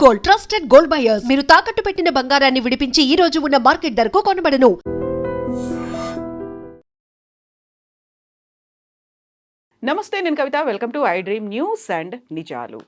Gold, trusted gold buyers. మీరు తాకట్టు పెట్టిన బంగారాన్ని విడిపించి ఈ రోజు ఉన్న మార్కెట్ ధరకు కొనబడను. నమస్తే, నేను Kavitha. Welcome to iDream news and నిజాలు.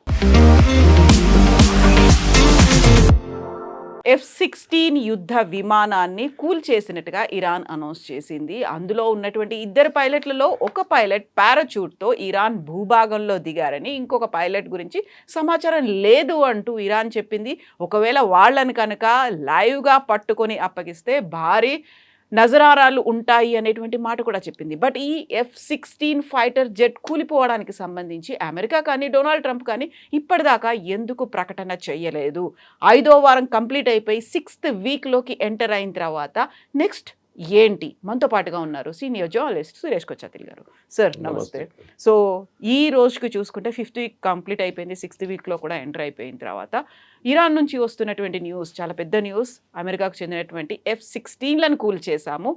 F-16 యుద్ధ విమానాన్ని కూల్చేసినట్టుగా ఇరాన్ అనౌన్స్ చేసింది. అందులో ఉన్నటువంటి ఇద్దరు పైలట్లలో ఒక పైలట్ పారాచూట్తో ఇరాన్ భూభాగంలో దిగారని, ఇంకొక పైలట్ గురించి సమాచారం లేదు అంటూ ఇరాన్ చెప్పింది. ఒకవేళ వాళ్ళని కనుక లైవ్గా పట్టుకొని అప్పగిస్తే భారీ నజరారాలు ఉంటాయి అనేటువంటి మాట కూడా చెప్పింది. బట్ ఈ F-16 ఫైటర్ జెట్ కూలిపోవడానికి సంబంధించి అమెరికా కానీ డొనాల్డ్ ట్రంప్ కానీ ఇప్పటిదాకా ఎందుకు ప్రకటన చేయలేదు? 5వ వారం కంప్లీట్ అయిపోయి 6th వీక్లోకి ఎంటర్ అయిన తర్వాత నెక్స్ట్ ఏంటి? మనతో పాటుగా ఉన్నారు సీనియర్ జర్నలిస్ట్ సురేష్ కొచ్చాతిల్ గారు. సార్ నమస్తే. సో ఈ రోజుకి చూసుకుంటే 5th వీక్ కంప్లీట్ అయిపోయింది, 6th వీక్లో కూడా ఎంటర్ అయిపోయిన తర్వాత ఇరాన్ నుంచి వస్తున్నటువంటి న్యూస్ చాలా పెద్ద న్యూస్. అమెరికాకు చెందినటువంటి F-16లను కూల్ చేశాము,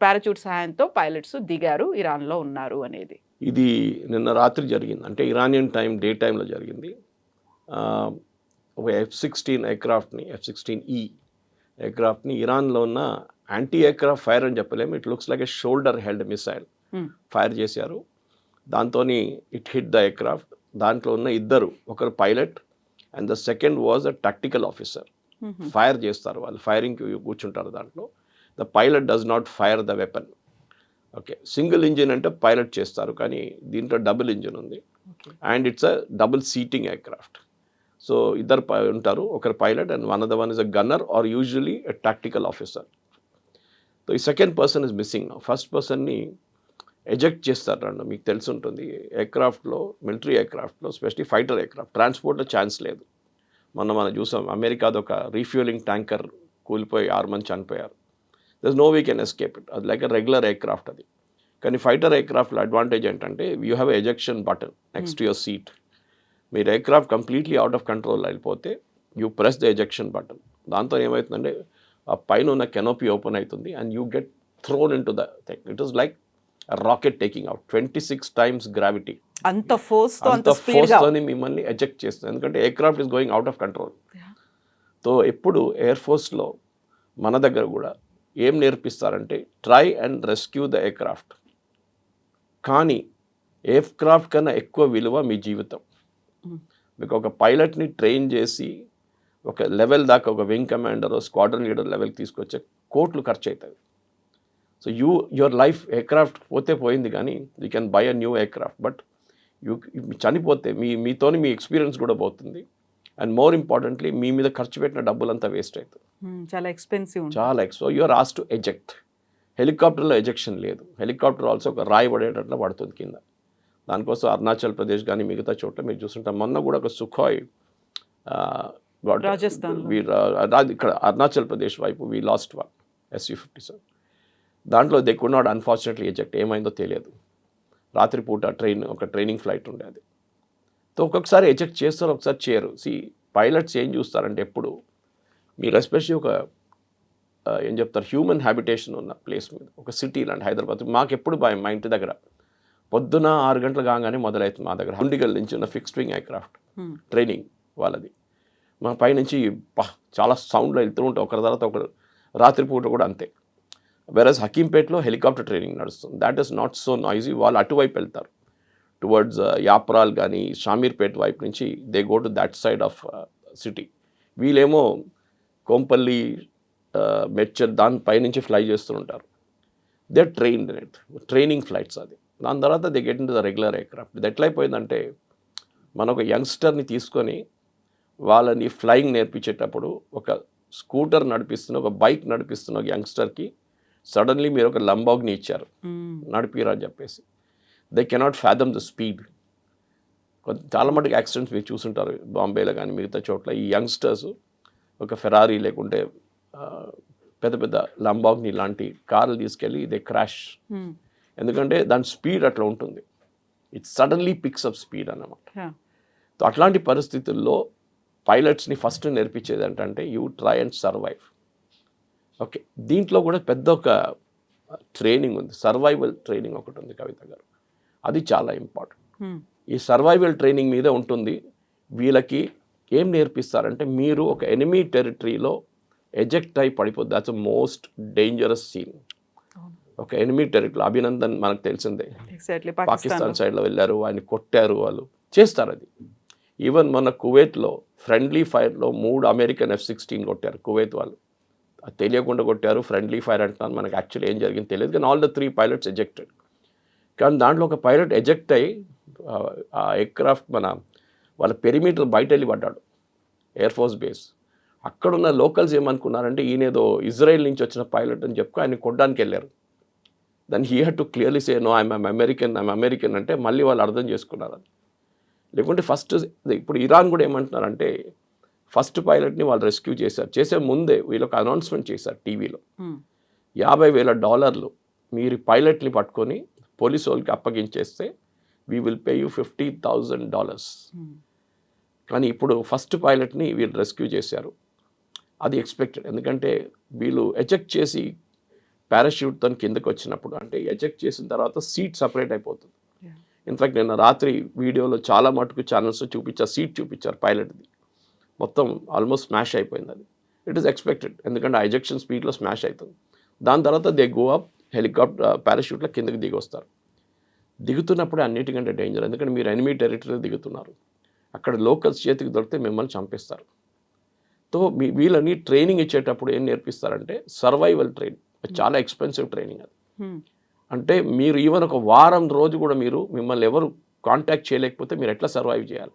పారాచూట్ సహాయంతో పైలట్స్ దిగారు, ఇరాన్లో ఉన్నారు అనేది. ఇది నిన్న రాత్రి జరిగింది, అంటే ఇరానియన్ టైం డే టైంలో జరిగింది. ఒక F-16 ఎయిర్క్రాఫ్ట్ని, F-16E ఎయిర్క్రాఫ్ట్ని ఇరాన్లో ఉన్న యాంటీ ఎయిర్క్రాఫ్ట్ ఫైర్ అని చెప్పలేము, it looks like a shoulder held missile fire చేశారు. దాంతో ఇట్ హిట్ ద ఎయిర్క్రాఫ్ట్. దాంట్లో ఉన్న ఇద్దరు, ఒకరు pilot and the second was a tactical officer. Fire చేస్తారు వాళ్ళు, ఫైరింగ్కి కూర్చుంటారు దాంట్లో. The pilot does not fire the weapon. Okay, single engine అంటే పైలట్ చేస్తారు, కానీ దీంట్లో డబుల్ ఇంజిన్ ఉంది and it's a double seating aircraft. So ఇద్దరు ఉంటారు, ఒకరు pilot and one of the one is a gunner or usually a tactical officer. So ఈ second person is missing. First పర్సన్ని ఎజెక్ట్ చేస్తారు. రెండు మీకు తెలిసి ఉంటుంది, ఎయిర్క్రాఫ్ట్లో, మిలిటరీ ఎయిర్క్రాఫ్ట్లో, స్పెషలీ ఫైటర్ ఎయిర్క్రాఫ్ట్, ట్రాన్స్పోర్ట్లో ఛాన్స్ లేదు. మనం చూసాం, అమెరికాది ఒక రీఫ్యూలింగ్ ట్యాంకర్ కూలిపోయి 6 మంది చనిపోయారు. There is no we can escape it. అది లైక్ ఎ రెగ్యులర్ ఎయిర్క్రాఫ్ట్ అది. కానీ ఫైటర్ ఎయిర్క్రాఫ్ట్లో అడ్వాంటేజ్ ఏంటంటే you have ejection button next to your seat. మీరు aircraft completely out of control వెళ్ళిపోతే you press the ejection button. దాంతో ఏమవుతుందంటే ఆ పైన ఉన్న కెనోపీ ఓపెన్ అవుతుంది and you get thrown into the thing. It is like rocket taking out 26 times gravity. అంత ఫోర్స్తోని మిమ్మల్ని ఎజెక్ట్ చేస్తుంది, ఎందుకంటే aircraft is going out of control. So ఎప్పుడు ఎయిర్ ఫోర్స్లో మన దగ్గర కూడా ఏం నేర్పిస్తారంటే try and rescue the aircraft. కానీ ఎయిర్క్రాఫ్ట్ కన్నా ఎక్కువ విలువ మీ జీవితం. మీకు ఒక పైలట్ని ట్రైన్ చేసి ఒక లెవెల్ దాకా, ఒక వింగ్ కమాండర్, స్క్వాడ్రన్ లీడర్ లెవెల్కి తీసుకొచ్చే కోట్లు ఖర్చు అవుతుంది. సో యువర్ లైఫ్, ఎయిర్క్రాఫ్ట్ పోతే పోయింది, కానీ you can buy a new aircraft. But చనిపోతే మీతోని మీ ఎక్స్పీరియన్స్ కూడా పోతుంది అండ్ మోర్ ఇంపార్టెంట్లీ మీ మీద ఖర్చు పెట్టిన డబ్బులంతా వేస్ట్ అవుతుంది. చాలా expensive. So you're asked to eject. హెలికాప్టర్లో ఎజెక్షన్ లేదు. హెలికాప్టర్ ఆల్సో ఒక రాయి పడేటట్లు పడుతుంది కింద. దానికోసం అరుణాచల్ ప్రదేశ్ కానీ మిగతా చోట్ల మీరు చూస్తుంటాం. మొన్న కూడా ఒక సుఖాయ్ రాజస్థాన్, ఇక్కడ అరుణాచల్ ప్రదేశ్ వైపు వీ లాస్ట్ వన్ Su-57. దాంట్లో they could not unfortunately eject. ఏమైందో తెలియదు. రాత్రిపూట ఒక ట్రైనింగ్ ఫ్లైట్ ఉండేది. సో ఒక్కొక్కసారి ఎజెక్ట్ చేస్తారు, ఒకసారి చేయరు. పైలట్స్ ఏం చూస్తారంటే ఎప్పుడు మీరు ఎస్పెషల్లీ ఒక ఏం చెప్తారు, హ్యూమన్ హ్యాబిటేషన్ ఉన్న ప్లేస్ మీద, ఒక సిటీ లాంటి హైదరాబాద్, మాకు ఎప్పుడు భయం. మా ఇంటి దగ్గర పొద్దున 6 గంటలు కాగానే మొదలవుతుంది. మా దగ్గర హుండిగల్ నుంచి ఉన్న ఫిక్స్డ్ వింగ్ ఎయిర్క్రాఫ్ట్ ట్రైనింగ్ వాళ్ళది. మా పైనుంచి చాలా సౌండ్లో వెళ్తూ ఉంటాం, ఒకరి తర్వాత ఒకరు. రాత్రిపూట కూడా అంతే. వెరస్ హకీంపేట్లో హెలికాప్టర్ ట్రైనింగ్ నడుస్తుంది. That is not so noisy. వాళ్ళు అటువైపు వెళ్తారు, టువర్డ్స్ యాప్రాల్ కానీ షామీర్పేట్ వైపు నుంచి they go to that side of city. వీళ్ళేమో కోంపల్లి, మెడ్చర్ దానిపై నుంచి ఫ్లై చేస్తుంటారు. They trained in it, training flights అది. దాని తర్వాత they get in to the regular aircraft. ఇది ఎట్లయిపోయిందంటే మన ఒక యంగ్స్టర్ని తీసుకొని వాళ్ళని ఫ్లయింగ్ నేర్పించేటప్పుడు, ఒక స్కూటర్ నడిపిస్తున్న, ఒక బైక్ నడిపిస్తున్న ఒక యంగ్స్టర్కి సడన్లీ మీరు ఒక లంబాగ్ని ఇచ్చారు నడిపిరా అని చెప్పేసి, they cannot fathom the speed. చాలా మటుకు యాక్సిడెంట్స్ మీరు చూసుంటారు బాంబేలో కానీ మిగతా చోట్ల. ఈ యంగ్స్టర్స్ ఒక ఫెరారీ లేకుంటే పెద్ద పెద్ద లంబాగ్ని లాంటి కార్లు తీసుకెళ్ళి దే క్రాష్. ఎందుకంటే దాని స్పీడ్ అట్లా ఉంటుంది. It suddenly picks up speed అన్నమాట. సో అట్లాంటి పరిస్థితుల్లో పైలట్స్ని ఫస్ట్ నేర్పించేది ఏంటంటే you try and survive. Okay, దీంట్లో కూడా పెద్ద ఒక ట్రైనింగ్ ఉంది, సర్వైవల్ ట్రైనింగ్ ఒకటి ఉంది కవిత గారు. అది చాలా ఇంపార్టెంట్. ఈ సర్వైవల్ ట్రైనింగ్ మీద ఉంటుంది వీళ్ళకి ఏం నేర్పిస్తారంటే మీరు ఒక ఎనిమీ టెరిటరీలో ఎజెక్ట్ అయి పడిపోద్ది. That's most dangerous scene. ఒక ఎనిమీ టెరిటరీలో అభినందన్ మనకు తెలిసిందే, ఎగ్జాక్ట్లీ పాకిస్తాన్ సైడ్లో వెళ్ళారు, ఆయన కొట్టారు, వాళ్ళు చేస్తారు అది. ఈవెన్ మన కువైట్లో ఫ్రెండ్లీ ఫైర్లో 3 అమెరికన్ F-16 కొట్టారు కువైత్ వాళ్ళు. అది తెలియకుండా కొట్టారు, ఫ్రెండ్లీ ఫైర్ అంటున్నారు. మనకు యాక్చువల్లీ ఏం జరిగింది తెలియదు, కానీ ఆల్ ద 3 పైలట్స్ ఎజెక్టెడ్. కానీ దాంట్లో ఒక పైలట్ ఎజెక్ట్ అయ్యి ఆ ఎయిర్క్రాఫ్ట్ వాళ్ళ పెరిమీటర్ బయట వెళ్ళి పడ్డాడు, ఎయిర్ ఫోర్స్ బేస్. అక్కడున్న లోకల్స్ ఏమనుకున్నారంటే ఈయనేదో ఇజ్రాయెల్ నుంచి వచ్చిన పైలట్ అని చెప్పి ఆయన కొట్టడానికి వెళ్ళారు. Then he had to clearly say no I'm American అంటే మళ్ళీ వాళ్ళు అర్థం చేసుకున్నారు అది. లేకుంటే ఫస్ట్ ఇప్పుడు ఇరాన్ కూడా ఏమంటున్నారంటే ఫస్ట్ పైలట్ని వాళ్ళు రెస్క్యూ చేశారు, చేసే ముందే వీళ్ళొక అనౌన్స్మెంట్ చేశారు టీవీలో, $50,000 మీరు పైలట్ని పట్టుకొని పోలీసు వాళ్ళకి అప్పగించేస్తే వీ విల్ పే యూ $50,000. కానీ ఇప్పుడు ఫస్ట్ పైలట్ని వీళ్ళు రెస్క్యూ చేశారు. అది ఎక్స్పెక్టెడ్, ఎందుకంటే వీళ్ళు ఎజెక్ట్ చేసి పారాషూట్తో కిందకి వచ్చినప్పుడు, అంటే ఎజెక్ట్ చేసిన తర్వాత సీట్ సపరేట్ అయిపోతుంది. ఇన్ఫ్యాక్ట్ నిన్న రాత్రి వీడియోలో చాలా మటుకు ఛానల్స్ చూపించారు, సీట్ చూపించారు పైలట్ది, మొత్తం ఆల్మోస్ట్ స్మాష్ అయిపోయింది అది. ఇట్ ఈస్ ఎక్స్పెక్టెడ్, ఎందుకంటే ఆ ఎజెక్షన్ స్పీడ్లో స్మాష్ అవుతుంది. దాని తర్వాత దే గో అప్ హెలికాప్టర్ పారాషూట్లో కిందకి దిగి వస్తారు. దిగుతున్నప్పుడే అన్నిటికంటే డేంజర్, ఎందుకంటే మీరు ఎనిమీ టెరిటరీలో దిగుతున్నారు, అక్కడ లోకల్స్ చేతికి దొరికితే మిమ్మల్ని చంపేస్తారు. సో వీళ్ళని ట్రైనింగ్ ఇచ్చేటప్పుడు ఏం నేర్పిస్తారంటే సర్వైవల్ ట్రైనింగ్, చాలా ఎక్స్పెన్సివ్ ట్రైనింగ్ అది. అంటే మీరు ఈవెన్ ఒక వారం రోజు కూడా మిమ్మల్ని ఎవరు కాంటాక్ట్ చేయలేకపోతే మీరు ఎట్లా సర్వైవ్ చేయాలి,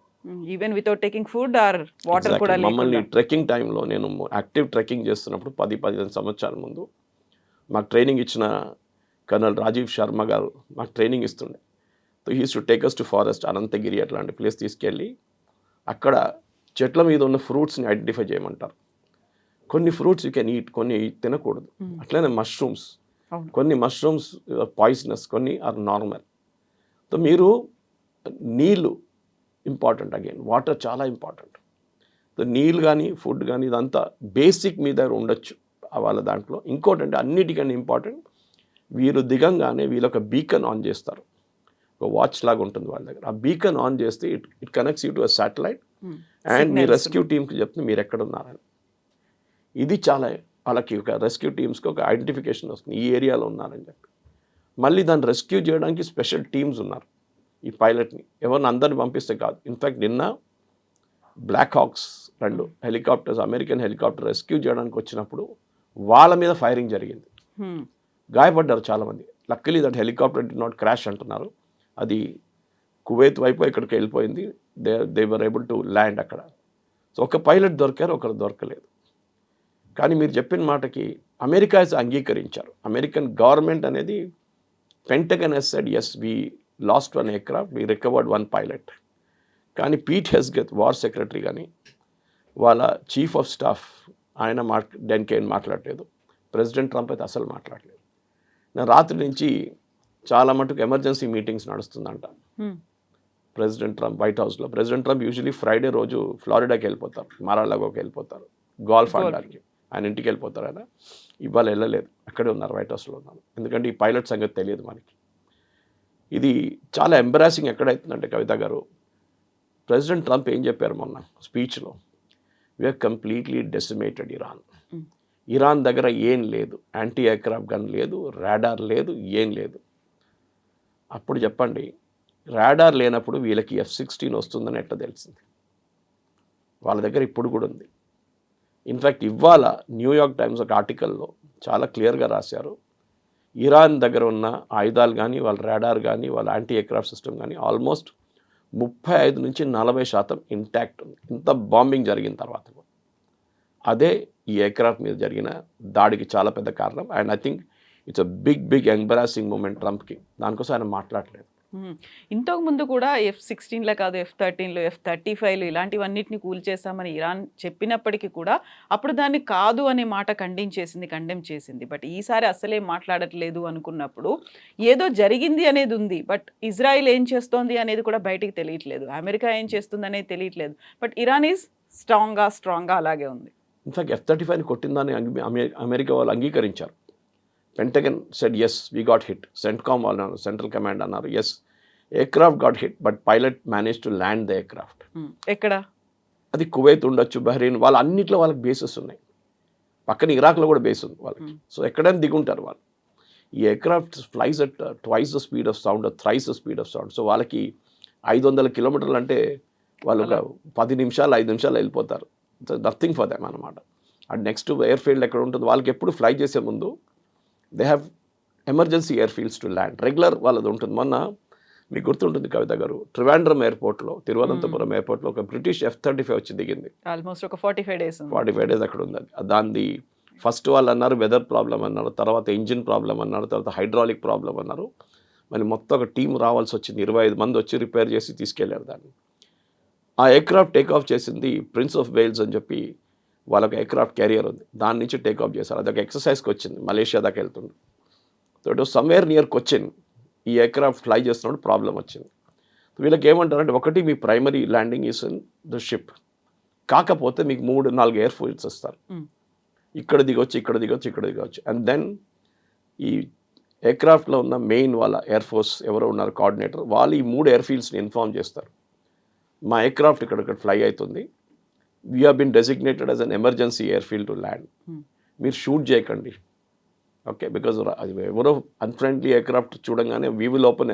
even without taking food or water కూడా. మమ్మల్ని ట్రెక్కింగ్ టైంలో నేను యాక్టివ్ ట్రెక్కింగ్ చేస్తున్నప్పుడు 10-15 సంవత్సరాల ముందు మాకు ట్రైనింగ్ ఇచ్చిన కర్నల్ రాజీవ్ శర్మ గారు మాకు ట్రైనింగ్ ఇస్తుండే. So he to take us to forest, Anantagiri అట్లాంటి ప్లేస్ తీసుకెళ్ళి అక్కడ చెట్ల మీద ఉన్న ఫ్రూట్స్ని ఐడెంటిఫై చేయమంటారు. కొన్ని ఫ్రూట్స్ యూ కెన్ ఈట్, కొన్ని తినకూడదు. అట్లనే మష్రూమ్స్, కొన్ని మష్రూమ్స్ పాయిజనస్, కొన్ని ఆర్ నార్మల్. సో మీరు నీళ్ళు ఇంపార్టెంట్, అగైన్ వాటర్ చాలా ఇంపార్టెంట్. సో నీళ్ళు కానీ ఫుడ్ కానీ ఇదంతా బేసిక్ మీ దగ్గర ఉండొచ్చు వాళ్ళ దాంట్లో. ఇంకోటి అంటే అన్నిటికన్నా ఇంపార్టెంట్, వీరు దిగంగానే వీళ్ళు ఒక బీకన్ ఆన్ చేస్తారు, ఒక వాచ్ లాగా ఉంటుంది వాళ్ళ దగ్గర. ఆ బీకన్ ఆన్ చేస్తే it connects you to a satellite and me rescue టీమ్కి చెప్తే మీరు ఎక్కడ ఉన్నారని. ఇది చాలా వాళ్ళకి ఒక రెస్క్యూ టీమ్స్కి ఒక ఐడెంటిఫికేషన్ వస్తుంది, ఈ ఏరియాలో ఉన్నారని చెప్పి. మళ్ళీ దాన్ని రెస్క్యూ చేయడానికి స్పెషల్ టీమ్స్ ఉన్నారు. ఈ పైలట్ని ఎవరిని అందరిని పంపిస్తే కాదు. ఇన్ఫ్యాక్ట్ నిన్న black hawks 2 helicopters, American helicopter rescue చేయడానికి వచ్చినప్పుడు వాళ్ళ మీద ఫైరింగ్ జరిగింది, గాయపడ్డారు చాలామంది. Luckily that helicopter did not crash అంటున్నారు, అది కువైత్ వైపు ఇక్కడికి వెళ్ళిపోయింది. They were able to land అక్కడ. సో ఒక పైలట్ దొరికారు, ఒకరు దొరకలేదు. కానీ మీరు చెప్పిన మాటకి అమెరికా అంగీకరించారు. అమెరికన్ గవర్నమెంట్ అనేది Pentagon has said yes we lost 1 aircraft, we recovered 1 pilot. కానీ పీట్ హెస్గెత్ వార్ సెక్రటరీ కానీ వాళ్ళ చీఫ్ ఆఫ్ స్టాఫ్ ఆయన దానికి ఏం మాట్లాడలేదు. ప్రెసిడెంట్ ట్రంప్ అయితే అసలు మాట్లాడలేదు. నేను రాత్రి నుంచి చాలా మటుకు ఎమర్జెన్సీ మీటింగ్స్ నడుస్తుందంట ప్రెసిడెంట్ ట్రంప్ వైట్ హౌస్లో. ప్రెసిడెంట్ ట్రంప్ యూజువలీ ఫ్రైడే రోజు ఫ్లారిడాకి వెళ్ళిపోతారు, మారాలాగోకి వెళ్ళిపోతారు, గోల్ఫ్ ఆడడానికి ఆయన ఇంటికి వెళ్ళిపోతారు. ఆయన ఇవాళ వెళ్ళలేదు, అక్కడే ఉన్నారు, వైట్ హౌస్లో ఉన్నారు. ఎందుకంటే ఈ పైలట్ సంగతి తెలియదు మనకి. ఇది చాలా ఎంబరాసింగ్ ఎక్కడైతుందంటే కవిత గారు, ప్రెసిడెంట్ ట్రంప్ ఏం చెప్పారు మొన్న స్పీచ్లో, we are completely decimated Iran. Iran దగ్గర ఏం లేదు, యాంటీ ఎయిర్క్రాఫ్ట్ గన్ లేదు, రాడార్ లేదు, ఏం లేదు. అప్పుడు చెప్పండి, రాడార్ లేనప్పుడు వీళ్ళకి F-16 వస్తుందని ఎట్లా తెలిసింది? వాళ్ళ దగ్గర ఇప్పుడు కూడా ఉంది. ఇన్ఫ్యాక్ట్ ఇవాళ న్యూయార్క్ టైమ్స్ ఒక ఆర్టికల్లో చాలా క్లియర్గా రాశారు, ఇరాన్ దగ్గర ఉన్న ఆయుధాలు కానీ వాళ్ళ రాడార్ కానీ వాళ్ళ యాంటీ ఎయిర్క్రాఫ్ట్ సిస్టమ్ కానీ ఆల్మోస్ట్ 35-40% ఇంటాక్ట్ ఉంది, ఇంత బాంబింగ్ జరిగిన తర్వాత కూడా. అదే ఈ ఎయిర్క్రాఫ్ట్ మీద జరిగిన దాడికి చాలా పెద్ద కారణం. And I think it's a big embarrassing moment ట్రంప్కి. దానికోసం ఆయన మాట్లాడలేదు. ఇంతకు ముందు కూడా F-16 కాదు, F-13 F-35 ఇలాంటివన్నిటిని కూల్చేసామని ఇరాన్ చెప్పినప్పటికీ కూడా అప్పుడు దాన్ని కాదు అనే మాట కండెమ్ చేసింది. బట్ ఈసారి అసలే మాట్లాడట్లేదు అనుకున్నప్పుడు ఏదో జరిగింది అనేది ఉంది. బట్ ఇజ్రాయిల్ ఏం చేస్తోంది అనేది కూడా బయటికి తెలియట్లేదు, అమెరికా ఏం చేస్తుంది అనేది తెలియట్లేదు. బట్ ఇరాన్ ఈజ్ స్ట్రాంగ్గా అలాగే ఉంది. ఇన్ఫాక్ట్ F-35 కొట్టిందని అమెరికా వాళ్ళు అంగీకరించారు. Pentagon said yes we got hit, CENTCOM వాళ్ళు అన్నారు, సెంట్రల్ కమాండ్ అన్నారు yes aircraft got hit but pilot manage to land the aircraft. ఎక్కడ? అది కువైత్ ఉండొచ్చు, బహ్రెయిన్, వాళ్ళ అన్నిట్లో వాళ్ళకి బేసెస్ ఉన్నాయి. పక్కన ఇరాక్లో కూడా బేస్ ఉంది వాళ్ళకి. సో ఎక్కడైనా దిగుంటారు వాళ్ళు. ఈ aircraft flies at twice the speed of sound, thrice the speed of sound. So వాళ్ళకి 500 కిలోమీటర్లు అంటే వాళ్ళు ఒక 10 నిమిషాలు 5 నిమిషాలు వెళ్ళిపోతారు. నథింగ్ ఫర్ దెమ్ అనమాట. అండ్ నెక్స్ట్ ఎయిర్ ఫీల్డ్ ఎక్కడ ఉంటుంది వాళ్ళకి, ఎప్పుడు ఫ్లై చేసే ముందు they have emergency air fields to land. Regular వాళ్ళది ఉంటుంది. మొన్న మీకు గుర్తుంటుంది కవిత గారు, ట్రివాండ్రం ఎయిర్పోర్ట్లో, తిరువనంతపురం ఎయిర్పోర్ట్లో ఒక బ్రిటిష్ F-35 వచ్చి దిగింది. ఆల్మోస్ట్ ఒక 45 డేస్ 45 డేస్ అక్కడ ఉంది. దాన్ని ఫస్ట్ వాళ్ళు అన్నారు వెదర్ ప్రాబ్లం అన్నారు, తర్వాత ఇంజిన్ ప్రాబ్లం అన్నారు, తర్వాత హైడ్రాలిక్ ప్రాబ్లం అన్నారు. మరి మొత్తం ఒక టీం రావాల్సి వచ్చింది, 25 మంది వచ్చి రిపేర్ చేసి తీసుకెళ్లారు దాన్ని. ఆ ఎయిర్క్రాఫ్ట్ టేక్ ఆఫ్ చేసింది ప్రిన్స్ ఆఫ్ వేల్స్ అని చెప్పి వాళ్ళకి ఎయిర్క్రాఫ్ట్ క్యారియర్ ఉంది, దాని నుంచి టేక్ ఆఫ్ చేశారు. అదొక ఎక్సర్సైజ్కి వచ్చింది, మలేషియా దాకా వెళ్తుంది. So it was somewhere near Cochin. ఈ ఎయిర్క్రాఫ్ట్ ఫ్లై చేస్తున్నప్పుడు ప్రాబ్లం వచ్చింది. వీళ్ళకి ఏమంటారంటే, ఒకటి మీ primary landing is in the ship, కాకపోతే మీకు 3-4 ఎయిర్ ఫీల్డ్స్ ఇస్తారు. ఇక్కడ దిగొచ్చు, ఇక్కడ దిగొచ్చు, ఇక్కడ దిగొచ్చు. అండ్ దెన్ ఈ ఎయిర్క్రాఫ్ట్లో ఉన్న మెయిన్ వాళ్ళ ఎయిర్ ఫోర్స్ ఎవరో ఉన్నారు కోఆర్డినేటర్, వాళ్ళు ఈ 3 ఎయిర్ ఫీల్డ్స్ని ఇన్ఫార్మ్ చేస్తారు. మా ఎయిర్క్రాఫ్ట్ ఇక్కడ ఫ్లై అవుతుంది, we have been designated as an emergency air field to land. మీరు షూట్ చేయకండి, ఓకే, బికాజ్ అది ఎవరో అన్ఫ్రెండ్లీ ఎయిర్క్రాఫ్ట్ చూడంగానే we will open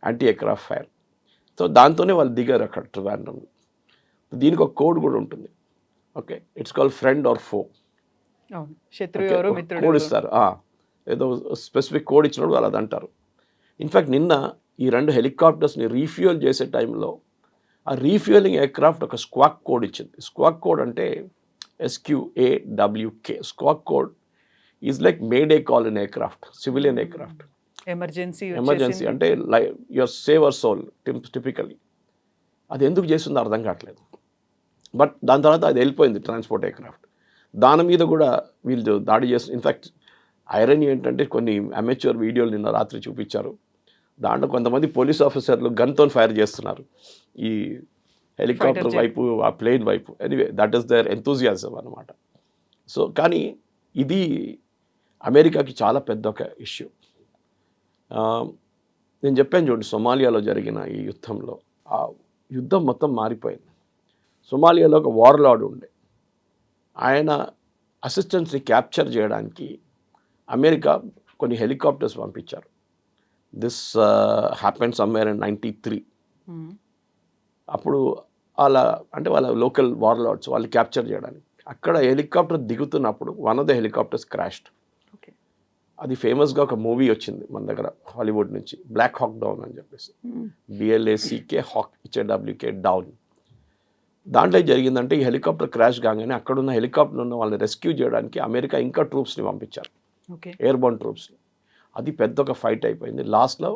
anti aircraft fire. So దాంతోనే వాళ్ళు దిగారు అక్కడ ట్రివాండ్రం. దీనికి ఒక కోడ్ కూడా ఉంటుంది, okay, it's called friend or ఫో. కోడ్ ఇస్తారు, ఏదో స్పెసిఫిక్ కోడ్ ఇచ్చినప్పుడు వాళ్ళు అది అంటారు. ఇన్ఫ్యాక్ట్ నిన్న ఈ 2 హెలికాప్టర్స్ని రీఫ్యూయల్ చేసే టైంలో ఆ రీఫ్యూయలింగ్ ఎయిర్క్రాఫ్ట్ ఒక స్క్వాక్ కోడ్ ఇచ్చింది. స్క్వాక్ కోడ్ అంటే SQAWK. Squawk code is like mayday call in aircraft, civilian aircraft. Emergency అంటే like your save our soul typically. అది ఎందుకు చేస్తుందో అర్థం కావట్లేదు. బట్ దాని తర్వాత అది వెళ్ళిపోయింది ట్రాన్స్పోర్ట్ ఎయిర్క్రాఫ్ట్. దాని మీద కూడా వీళ్ళు దాడి చేస్తారు. ఇన్ఫ్యాక్ట్ ఐరన్ ఏంటంటే కొన్ని అమెచ్యూర్ వీడియోలు నిన్న రాత్రి చూపించారు. దాంట్లో కొంతమంది పోలీస్ ఆఫీసర్లు గన్తో ఫైర్ చేస్తున్నారు ఈ హెలికాప్టర్ వైపు, ఆ ప్లేన్ వైపు. Anyway that is their enthusiasm అనమాట. సో కానీ ఇది అమెరికాకి చాలా పెద్ద ఒక ఇష్యూ. నేను చెప్పాను చూడండి, సొమాలియాలో జరిగిన ఈ యుద్ధంలో ఆ యుద్ధం మొత్తం మారిపోయింది. సొమాలియాలో ఒక వార్లార్డ్ ఉండే, ఆయన అసిస్టెంట్స్ని క్యాప్చర్ చేయడానికి అమెరికా కొన్ని హెలికాప్టర్స్ పంపించారు. This happen somewhere in 93. అప్పుడు వాళ్ళ లోకల్ వార్లార్డ్స్ వాళ్ళు క్యాప్చర్ చేయడానికి అక్కడ హెలికాప్టర్ దిగుతున్నప్పుడు one of the helicopters crashed. అది ఫేమస్గా ఒక మూవీ వచ్చింది మన దగ్గర హాలీవుడ్ నుంచి, బ్లాక్ హాక్ డౌన్ అని చెప్పేసి, BLACK హాక్ HAWK డౌన్. దాంట్లో జరిగిందంటే ఈ హెలికాప్టర్ క్రాష్ కాగానే అక్కడున్న హెలికాప్టర్ ఉన్న వాళ్ళని రెస్క్యూ చేయడానికి అమెరికా ఇంకా ట్రూప్స్ని పంపించారు, ఎయిర్బోర్న్ ట్రూప్స్ని. అది పెద్ద ఒక ఫైట్ అయిపోయింది. లాస్ట్లో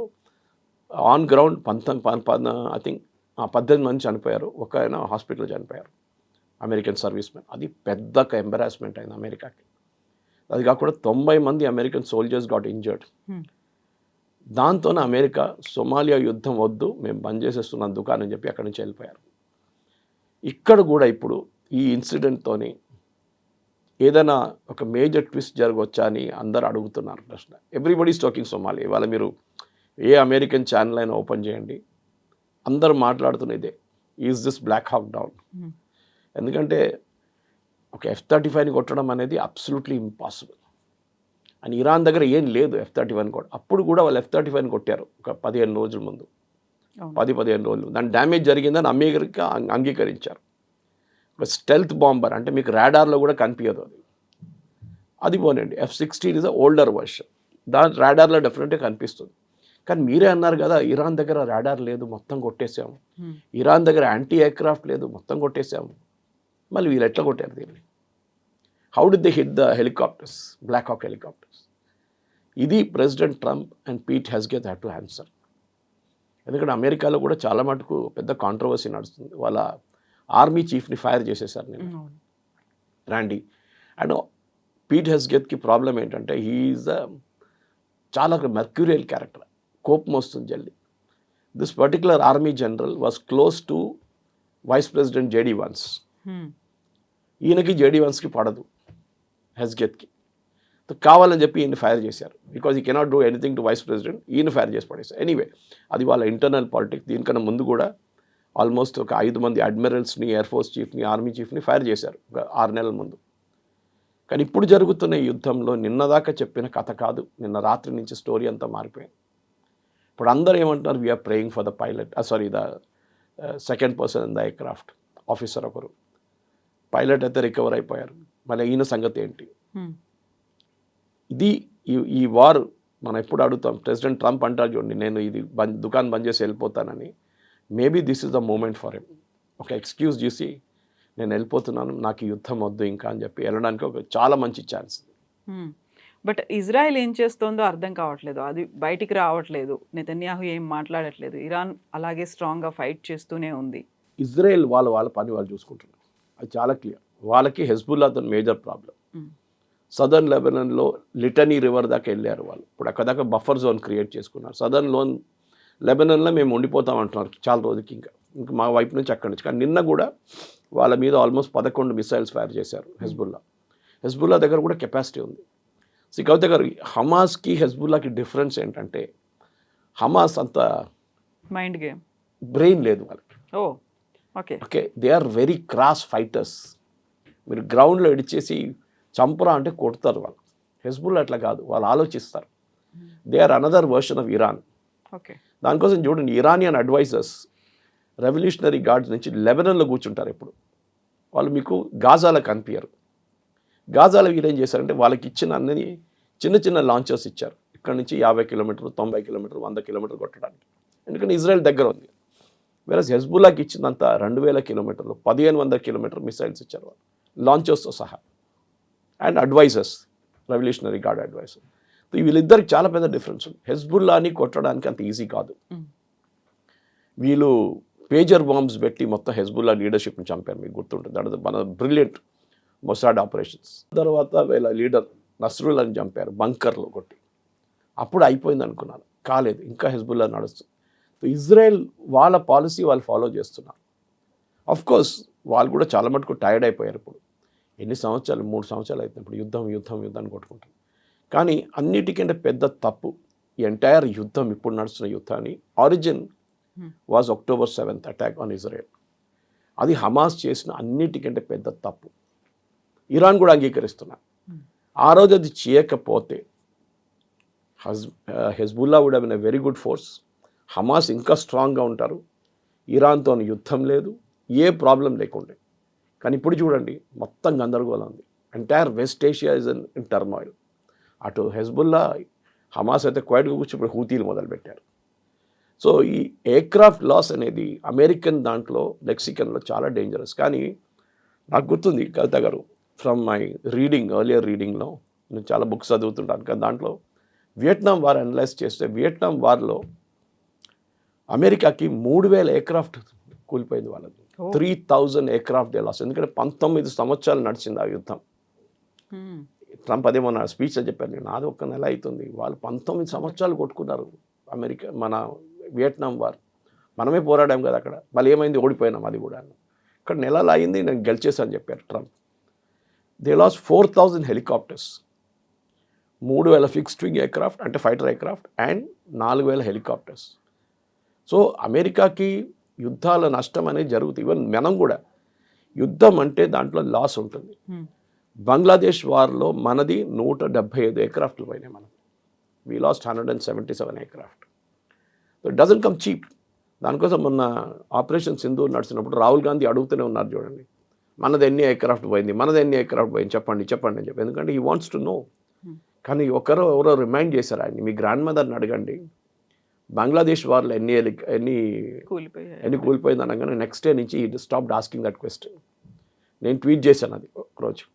ఆన్ గ్రౌండ్ 18 మంది చనిపోయారు, ఒక ఆయన హాస్పిటల్లో చనిపోయారు, అమెరికన్ సర్వీస్ మ్యాన్. అది పెద్ద ఒక ఎంబరాస్మెంట్ అయింది అమెరికాకి. అది కాకుండా 90 మంది అమెరికన్ సోల్జర్స్ గాట్ ఇంజర్డ్. దాంతోనే అమెరికా సొమాలియా యుద్ధం వద్దు, మేము బంద్ చేసేస్తున్నాం దుకాణం అని చెప్పి అక్కడి నుంచి వెళ్ళిపోయారు. ఇక్కడ కూడా ఇప్పుడు ఈ ఇన్సిడెంట్తోని ఏదైనా ఒక మేజర్ ట్విస్ట్ జరగవచ్చా అని అందరు అడుగుతున్నారు ప్రశ్న. Everybody is talking Somalia. ఇవాళ మీరు ఏ అమెరికన్ ఛానల్ అయినా ఓపెన్ చేయండి, అందరు మాట్లాడుతున్నదే, is this black hack down. ఎందుకంటే ఒక F-35ని కొట్టడం అనేది అబ్సల్యూట్లీ ఇంపాసిబుల్. అని ఇరాన్ దగ్గర ఏం లేదు F-35 కూడా. అప్పుడు కూడా వాళ్ళు F-35ని కొట్టారు ఒక 15 రోజుల ముందు, 10-15 రోజులు. దాని డ్యామేజ్ జరిగిందని అమెరికా అంగీకరించారు. ఒక స్టెల్త్ బాంబర్ అంటే మీకు రాడార్లో కూడా కనిపించదు అది. అది పోనండి, F-16 ఇస్ ఓల్డర్ వర్షన్, దాని రాడార్లో డెఫినెట్గా కనిపిస్తుంది. కానీ మీరే అన్నారు కదా, ఇరాన్ దగ్గర రాడార్ లేదు, మొత్తం కొట్టేసాము, ఇరాన్ దగ్గర యాంటీ ఎయిర్క్రాఫ్ట్ లేదు, మొత్తం కొట్టేసాము. మళ్ళీ వీళ్ళు ఎట్లా కొట్టారు దీన్ని? How did they hit the helicopters, black hawk helicopters? ఇది president Trump and Pete Hegseth have to answer. ఎందుకంటే అమెరికాలో కూడా చాలా మటుకు పెద్ద కాంట్రవర్సీ నడుస్తుంది. వాళ్ళ ఆర్మీ చీఫ్ని ఫైర్ చేసేసారు నేను, రాండీ. అండ్ పీట్ హెగ్సేత్కి ప్రాబ్లం ఏంటంటే హీఈస్ చాలా మెర్క్యూరియల్ క్యారెక్టర్, కోపం వస్తుంది జల్దీ. This particular army general was close to vice president JD Vance. ఈయనకి JD Vanceకి పడదు హెగ్సేత్కి, కావాలని చెప్పి ఈయన ఫైర్ చేశారు. Because he cannot do anything to vice president, ఈయన ఫైర్ చేసి పడేశారు. ఎనీవే అది వాళ్ళ ఇంటర్నల్ పాలిటిక్స్. దీనికన్నా ముందు కూడా ఆల్మోస్ట్ ఒక 5 మంది అడ్మిరల్స్ని, ఎయిర్ ఫోర్స్ చీఫ్ని, ఆర్మీ చీఫ్ని ఫైర్ చేశారు ఒక 6 నెలల ముందు. కానీ ఇప్పుడు జరుగుతున్న ఈ యుద్ధంలో నిన్నదాకా చెప్పిన కథ కాదు, నిన్న రాత్రి నుంచి స్టోరీ అంతా మారిపోయింది. ఇప్పుడు అందరూ ఏమంటున్నారు, we are praying for the pilot, the second person in the aircraft, officer ఒకరు. పైలట్ అయితే రికవర్ అయిపోయారు, మళ్ళీ ఈయన సంగతి ఏంటి? ఇది ఈ వార్ మనం ఎప్పుడు అడుగుతాం. ప్రెసిడెంట్ ట్రంప్ అంటారు చూడండి, నేను ఇది దుకాణం బంద్ చేసి వెళ్ళిపోతానని. Maybe this is the moment for him. ఒక ఎక్స్క్యూజ్ చూసి నేను వెళ్ళిపోతున్నాను, నాకు ఈ యుద్ధం వద్దు ఇంకా అని చెప్పి వెళ్ళడానికి ఒక చాలా మంచి ఛాన్స్. బట్ ఇజ్రాయెల్ ఏం చేస్తోందో అర్థం కావట్లేదు, అది బయటికి రావట్లేదు, నెతన్యాహు ఏం మాట్లాడట్లేదు, ఇరాన్ అలాగే స్ట్రాంగ్గా ఫైట్ చేస్తూనే ఉంది. ఇజ్రాయెల్ వాళ్ళ పని వాళ్ళు చూసుకుంటున్నారు, అది చాలా క్లియర్. వాళ్ళకి హెజ్బుల్లాతో major problem. Southern లెబనాన్లో litany river దాకా వెళ్ళారు వాళ్ళు. ఇప్పుడు అక్కడ దాకా బఫర్ జోన్ క్రియేట్ చేసుకున్నారు. సదర్న్ లెబనాన్లో మేము ఉండిపోతాం అంటున్నారు చాలా రోజుకి, ఇంకా మా వైపు నుంచి అక్కడి నుంచి. కానీ నిన్న కూడా వాళ్ళ మీద ఆల్మోస్ట్ 11 మిసైల్స్ ఫైర్ చేశారు హెజ్బుల్లా దగ్గర కూడా కెపాసిటీ ఉంది. కవిత గారు, హమాస్కి హెజ్బుల్లాకి డిఫరెన్స్ ఏంటంటే, హమాస్ అంత మైండ్ గేమ్, బ్రెయిన్ లేదు వాళ్ళకి. Okay, they are very cross fighters. మీరు గ్రౌండ్లో ఇడిచేసి చంపరా అంటే కొడతారు వాళ్ళు. హెజ్బుల్లా అట్లా కాదు, వాళ్ళు ఆలోచిస్తారు. They are another version of Iran. Okay, దానికోసం చూడండి, ఇరానియన్ అడ్వైజర్స్ రెవల్యూషనరీ గార్డ్స్ నుంచి లెబనాన్లో కూర్చుంటారు. ఎప్పుడు వాళ్ళు మీకు గాజాలో కనిపించరు. గాజాలో వీరేం చేశారంటే, వాళ్ళకి ఇచ్చిన అన్ని చిన్న చిన్న లాంచర్స్ ఇచ్చారు. ఇక్కడ నుంచి 50 కిలోమీటర్లు, 90 కిలోమీటర్లు, 100 కిలోమీటర్లు కొట్టడానికి. ఎందుకంటే ఇజ్రాయెల్ దగ్గర ఉంది. వేరే హెజ్బుల్లాకి ఇచ్చినంత 2000 కిలోమీటర్లు, 1500 కిలోమీటర్ మిసైల్స్ ఇచ్చారు వాళ్ళు, లాంచర్స్తో సహా. And advisers, revolutionary guard adviser. వీళ్ళిద్దరికి చాలా పెద్ద డిఫరెన్స్ ఉంది. హెజ్బుల్లాని కొట్టడానికి అంత ఈజీ కాదు. వీళ్ళు పేజర్ బాంబ్స్ పెట్టి మొత్తం హెజ్బుల్లా లీడర్షిప్ని చంపారు, మీకు గుర్తుంటుంది. దట్ మన బ్రిలియంట్ మొసాడ్ ఆపరేషన్స్. తర్వాత వీళ్ళ లీడర్ నస్రుల్లాని చంపారు బంకర్లో కొట్టి. అప్పుడు అయిపోయింది అనుకున్నాను, కాలేదు, ఇంకా హెజ్బుల్లా నడుస్తుంది. ఇజ్రాయెల్ వాళ్ళ పాలసీ వాళ్ళు ఫాలో చేస్తున్నారు. అఫ్ కోర్స్ వాళ్ళు కూడా చాలా మటుకు టైర్డ్ అయిపోయారు. ఇప్పుడు ఎన్ని సంవత్సరాలు, 3 సంవత్సరాలు అవుతుంది ఇప్పుడు యుద్ధాన్ని కొట్టుకుంటారు. కానీ అన్నిటికంటే పెద్ద తప్పు, ఈ ఎంటైర్ యుద్ధం, ఇప్పుడు నడుస్తున్న యుద్ధాన్ని origin was October 7th attack on Israel. అది హమాస్ చేసిన అన్నిటికంటే పెద్ద తప్పు. ఇరాన్ కూడా అంగీకరిస్తున్నారు. ఆ రోజు అది చేయకపోతే Hezbollah would have been a very good force. Hamas ఇంకా స్ట్రాంగ్గా ఉంటారు. ఇరాన్తో యుద్ధం లేదు, ఏ ప్రాబ్లం లేకుండే. కానీ ఇప్పుడు చూడండి, మొత్తం గందరగోళం ఉంది. Entire west Asia is in turmoil. అటు హెజ్బుల్లా, హమాస్ అయితే క్వైట్గా కూర్చోబడి హూతీలు మొదలుపెట్టారు. సో ఈ ఎయిర్క్రాఫ్ట్ లాస్ అనేది అమెరికన్ దాంట్లో, లెక్సికన్లో చాలా డేంజరస్. కానీ నాకు గుర్తుంది కవిత గారు, ఫ్రమ్ మై ఎర్లియర్ రీడింగ్లో నేను చాలా బుక్స్ చదువుతుంటాను. కానీ దాంట్లో వియట్నాం వార్ అనలైజ్ చేస్తే, వియట్నాం వార్లో అమెరికాకి 3000 ఎయిర్క్రాఫ్ట్ కూలిపోయింది వాళ్ళది. 3000 ఎయిర్క్రాఫ్ట్ దే లాస్. ఎందుకంటే 19 సంవత్సరాలు నడిచింది ఆ యుద్ధం. ట్రంప్ అదే మన స్పీచ్లో చెప్పారు, నేను నాది 1 నెల అవుతుంది, వాళ్ళు 19 సంవత్సరాలు కొట్టుకున్నారు అమెరికా, మన వియట్నాం వార్. మనమే పోరాడాం కదా అక్కడ, మళ్ళీ ఏమైంది, ఓడిపోయినాం. అది కూడా ఇక్కడ నెలలు అయింది, నేను గెలిచేసాను చెప్పారు Trump. They lost 4000 helicopters, 3000 fixed wing aircraft అంటే fighter aircraft, and 4000 helicopters. So అమెరికాకి యుద్ధాల నష్టం అనేది జరుగుతుంది. ఈవెన్ మనం కూడా యుద్ధం అంటే దాంట్లో లాస్ ఉంటుంది. బంగ్లాదేశ్ వార్లో మనది 175 ఎయిర్క్రాఫ్ట్లు పోయినాయి. మనం we last 177 aircraft. It doesn't come cheap. దానికోసం మొన్న ఆపరేషన్ సింధూర్ నడిచినప్పుడు రాహుల్ గాంధీ అడుగుతూనే ఉన్నారు చూడండి, మనది ఎన్ని ఎయిర్క్రాఫ్ట్ పోయింది చెప్పండి అని చెప్పి. ఎందుకంటే హీ వాంట్స్ టు నో. కానీ ఎవరో రిమైండ్ చేశారు ఆయన్ని, మీ గ్రాండ్ మదర్ని అడగండి, బంగ్లాదేశ్ వార్లో ఎన్ని కూలిపోయింది అనగానే నెక్స్ట్ డే నుంచి స్టాప్డ్ ఆస్కింగ్ దట్ క్వశ్చన్. నేను ట్వీట్ చేశాను అది ఒకరోజు,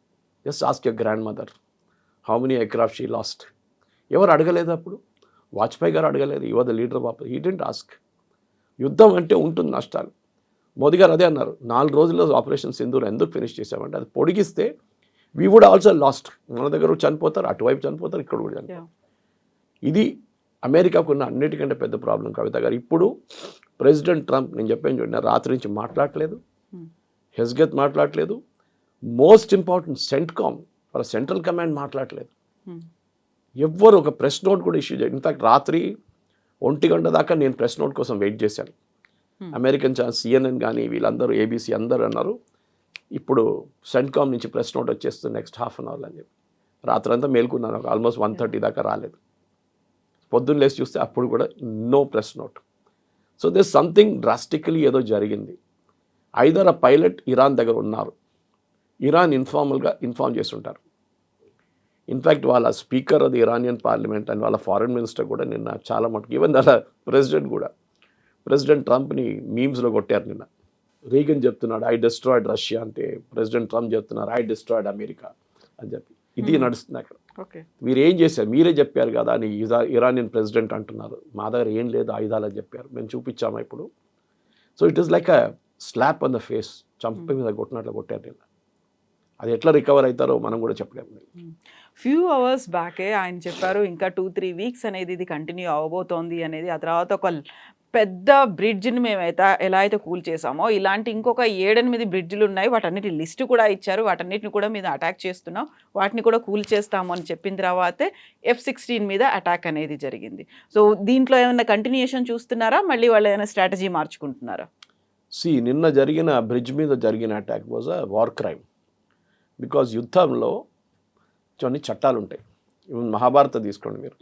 just ask your grandmother how many aircraft she lost. ఎవరు అడగలేదు అప్పుడు, వాజ్పేయి గారు అడగలేదు, you are the leader of, he didn't ask. యుద్ధం అంటే ఉంటుంది నష్టాలు. మోదీ గారు అదే అన్నారు, 4 రోజుల్లో ఆపరేషన్ సింధూర్ ఎందుకు ఫినిష్ చేసామంటే, అది పొడిగిస్తే వీ వుడ్ ఆల్సో లాస్ట్. మన దగ్గర చనిపోతారు, అటువైపు చనిపోతారు, ఇక్కడ కూడా చనిపోతారు. ఇది అమెరికాకు ఉన్న అన్నిటికంటే పెద్ద ప్రాబ్లం కవిత గారు. ఇప్పుడు ప్రెసిడెంట్ ట్రంప్, నేను చెప్పాను చూడండి, రాత్రి నుంచి మాట్లాడలేదు, హెస్గెత్ మాట్లాడలేదు, మోస్ట్ ఇంపార్టెంట్ సెంట్కామ్ వాళ్ళ సెంట్రల్ కమాండ్ మాట్లాడలేదు. ఎవ్వరు ఒక ప్రెస్ నోట్ కూడా ఇష్యూ చేయలేదు. ఇన్ఫాక్ట్ రాత్రి 1 గంట దాకా నేను ప్రెస్ నోట్ కోసం వెయిట్ చేశాను. అమెరికన్ CNN కానీ వీళ్ళందరూ ABC అందరూ అన్నారు ఇప్పుడు సెంట్కామ్ నుంచి ప్రెస్ నోట్ వచ్చేస్తుంది నెక్స్ట్ హాఫ్ అన్ అవర్ అని చెప్పి రాత్రంతా మేల్కున్నాను ఆల్మోస్ట్ 1:30 దాకా రాలేదు. పొద్దున్న లేచి చూస్తే అప్పుడు కూడా no press note. So this something drastically ఏదో జరిగింది. ఐదర్ ఆ పైలట్ ఇరాన్ దగ్గర ఉన్నారు, ఇరాన్ ఇన్ఫార్మ్ చేస్తుంటారు. ఇన్ఫ్యాక్ట్ వాళ్ళ స్పీకర్ అది ఇరానియన్ పార్లమెంట్ అండ్ వాళ్ళ ఫారెన్ మినిస్టర్ కూడా నిన్న చాలా మటుకు ఈవెన్ వాళ్ళ ప్రెసిడెంట్ ట్రంప్ని మీమ్స్లో కొట్టారు నిన్న. రీగన్ చెప్తున్నాడు ఐ డిస్ట్రాయిడ్ రష్యా అంటే ప్రెసిడెంట్ ట్రంప్ చెప్తున్నారు ఐ డిస్ట్రాయిడ్ అమెరికా అని చెప్పి. ఇది నడుస్తుంది అక్కడ. మీరు ఏం చేశారు, మీరే చెప్పారు కదా అని ఇరానియన్ ప్రెసిడెంట్ అంటున్నారు. మా దగ్గర ఏం లేదు ఆయుధాలు అని చెప్పారు, మేము చూపించాము ఇప్పుడు. So it is like a slab on the face, చంప మీద కొట్టినట్లు కొట్టారు నిన్న. అది ఎట్లా రికవర్ అవుతారో మనం కూడా చెప్పలేము. ఫ్యూ అవర్స్ బ్యాకే ఆయన చెప్పారు ఇంకా 2-3 వీక్స్ అనేది ఇది కంటిన్యూ అవ్వబోతోంది అనేది. ఆ తర్వాత ఒక పెద్ద బ్రిడ్జ్ని మేమైతే ఎలా అయితే కూల్ చేసామో ఇలాంటి ఇంకొక 7-8 బ్రిడ్జ్లు ఉన్నాయి, వాటన్నిటి లిస్టు కూడా ఇచ్చారు, వాటన్నిటిని కూడా మీద అటాక్ చేస్తున్నాం, వాటిని కూడా కూల్ చేస్తాము అని చెప్పిన తర్వాతే F-16 మీద అటాక్ అనేది జరిగింది. సో దీంట్లో ఏమైనా కంటిన్యూషన్ చూస్తున్నారా, మళ్ళీ వాళ్ళు ఏమైనా స్ట్రాటజీ మార్చుకుంటున్నారా? నిన్న జరిగిన బ్రిడ్జ్ మీద జరిగిన attack was a war crime. Because యుద్ధంలో కొన్ని చట్టాలు ఉంటాయి. ఈవెన్ మహాభారత తీసుకోండి మీరు,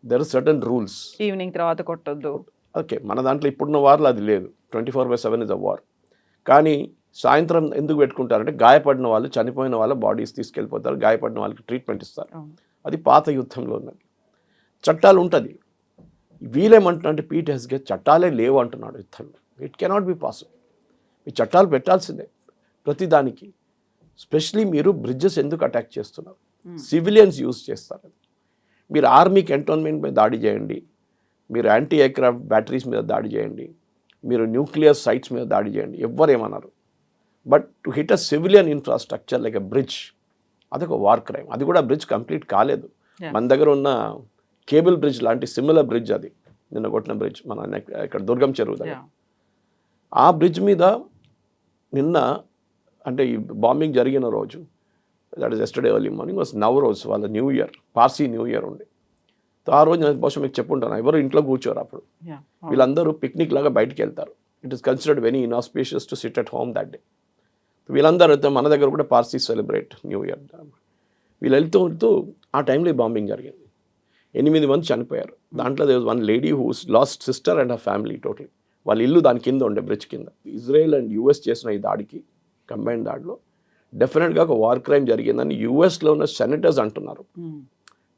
there are certain rules. Evening తర్వాత కొట్టొద్దు. ఓకే, మన దాంట్లో ఇప్పుడున్న వార్లో అది లేదు. 24/7 ఇస్ అ వార్. కానీ సాయంత్రం ఎందుకు పెట్టుకుంటారంటే గాయపడిన వాళ్ళు, చనిపోయిన వాళ్ళ బాడీస్ తీసుకెళ్ళిపోతారు, గాయపడిన వాళ్ళకి ట్రీట్మెంట్ ఇస్తారు. అది పాత యుద్ధంలో ఉన్నది. చట్టాలు ఉంటుంది. వీళ్ళేమంటున్నారంటే పీట్ హెస్గెట్ చట్టాలే లేవు అంటున్నాడు యుద్ధంలో. It cannot be possible. ఈ చట్టాలు పెట్టాల్సిందే ప్రతిదానికి. స్పెషలీ మీరు బ్రిడ్జెస్ ఎందుకు అటాక్ చేస్తున్నారు, సివిలియన్స్ యూజ్ చేస్తారు. మీరు ఆర్మీ కంటోన్మెంట్ మీద దాడి చేయండి, మీరు యాంటీ ఎయిర్క్రాఫ్ట్ బ్యాటరీస్ మీద దాడి చేయండి, మీరు న్యూక్లియర్ సైట్స్ మీద దాడి చేయండి, ఎవ్వరేమన్నారు. But to hit a civilian infrastructure like a bridge, అదొక వార్ క్రైమ్. అది కూడా బ్రిడ్జ్ కంప్లీట్ కాలేదు. మన దగ్గర ఉన్న కేబుల్ బ్రిడ్జ్ లాంటి సిమిలర్ బ్రిడ్జ్, అది నిన్న కొట్టిన బ్రిడ్జ్ మన ఇక్కడ దుర్గం చెరువు దగ్గర, ఆ బ్రిడ్జ్ మీద నిన్న అంటే ఈ బాంబింగ్ జరిగిన రోజు, that is yesterday early morning was Navroz, వాళ్ళ new year, Parsi new year ఉండే. సో ఆ రోజు నేను బహుశా మీకు చెప్పుంటాను, ఎవరు ఇంట్లో కూర్చోరు అప్పుడు, వీళ్ళందరూ పిక్నిక్ లాగా బయటికి వెళ్తారు. It is considered very inauspicious to sit at home that day. వీళ్ళందరూ అయితే మన దగ్గర కూడా పార్సీ సెలబ్రేట్ న్యూ ఇయర్. వీళ్ళు వెళ్తూ ఆ టైంలో బాంబింగ్ జరిగింది. 8 మంది చనిపోయారు. దాంట్లో there was one lady who lost sister and her family totally. వాళ్ళ ఇల్లు దాని కింద ఉండే, బ్రిడ్జ్ కింద. ఇజ్రాయెల్ అండ్ US చేసిన ఈ దాడికి, కంబైన్ దాడిలో డెఫినెట్గా ఒక వార్ క్రైమ్ జరిగిందని USలో ఉన్న సెనేటర్స్ అంటున్నారు,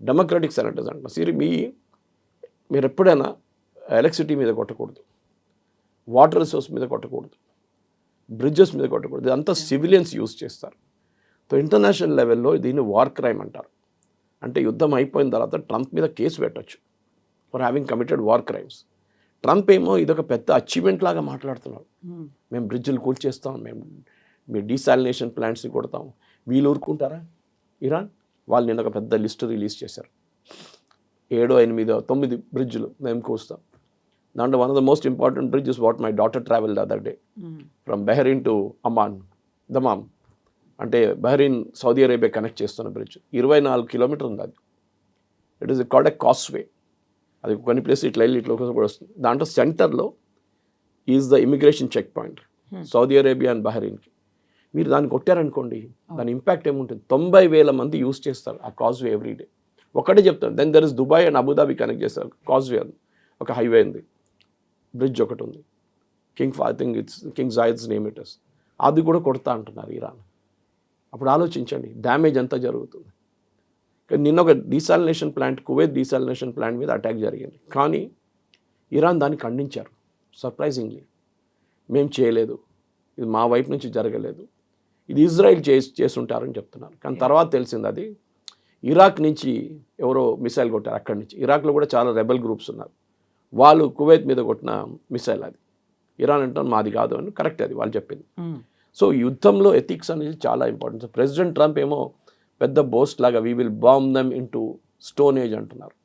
డెమోక్రాటిక్ సెనేటర్స్ అంటున్నారు. మీరు ఎప్పుడైనా ఎలక్ట్రిసిటీ మీద కొట్టకూడదు, వాటర్ రిసోర్స్ మీద కొట్టకూడదు, బ్రిడ్జెస్ మీద కొట్టకూడదు. ఇదంతా సివిలియన్స్ యూజ్ చేస్తారు. సో ఇంటర్నేషనల్ లెవెల్లో దీన్ని వార్ క్రైమ్ అంటారు. అంటే యుద్ధం అయిపోయిన తర్వాత ట్రంప్ మీద కేసు పెట్టచ్చు for having committed war crimes. Trump ఏమో ఇదొక పెద్ద అచీవ్మెంట్ లాగా మాట్లాడుతున్నారు. మేము బ్రిడ్జ్లు కూల్చేస్తాం, మేము డీసాలినేషన్ ప్లాంట్స్ని కొడతాం. వీళ్ళు ఊరుకుంటారా? ఇరాన్ వాళ్ళు నిన్న ఒక పెద్ద లిస్టు రిలీజ్ చేశారు. 7, 8, 9 బ్రిడ్జ్లు మేము కూస్తాం. దాంట్లో one of the most important bridge is what my daughter travel the other day from Bahrain to Dammam. అంటే బహ్రెయిన్ సౌదీ అరేబియా కనెక్ట్ చేస్తున్న బ్రిడ్జ్ 24 కిలోమీటర్ ఉంది. అది it is called a causeway. అది కొన్ని ప్లేస్ ఇట్లా వెళ్ళి ఇట్లా కూడా వస్తుంది. దాంట్లో సెంటర్లో is the immigration check point Saudi Arabia and బహ్రెయిన్కి. మీరు దాన్ని కొట్టారనుకోండి, దాని ఇంపాక్ట్ ఏముంటుంది. 90,000 మంది యూజ్ చేస్తారు ఆ కాజ్వే ఎవ్రీడే. ఒకటే చెప్తాను, then there is Dubai and Abu Dhabi connect చేస్తారు. కాజ్వే అది ఒక హైవే ఉంది, బ్రిడ్జ్ ఒకటి ఉంది, I think it's King Zayed's name it is. అది కూడా కొడతా అంటున్నారు ఇరాన్. అప్పుడు ఆలోచించండి డ్యామేజ్ ఎంత జరుగుతుంది. నిన్న ఒక desalination plant, Kuwait desalination plant మీద అటాక్ జరిగింది. కానీ ఇరాన్ దాన్ని ఖండించారు సర్ప్రైజింగ్లీ. మేము చేయలేదు, ఇది మా వైపు నుంచి జరగలేదు, ఇది ఇజ్రాయిల్ చేస్తుంటారని చెప్తున్నారు. కానీ తర్వాత తెలిసింది అది ఇరాక్ నుంచి ఎవరో మిసైల్ కొట్టారు. అక్కడి నుంచి ఇరాక్లో కూడా చాలా రెబెల్ గ్రూప్స్ ఉన్నారు, వాళ్ళు కువైత్ మీద కొట్టిన మిసైల్ అది. ఇరాన్ అంటారు మాది కాదు అని. కరెక్ట్, అది వాళ్ళు చెప్పింది. సో యుద్ధంలో ఎథిక్స్ అనేది చాలా ఇంపార్టెంట్. ప్రెసిడెంట్ ట్రంప్ ఏమో పెద్ద బోస్ట్ లాగా we will bomb them into stone age అంటున్నారు.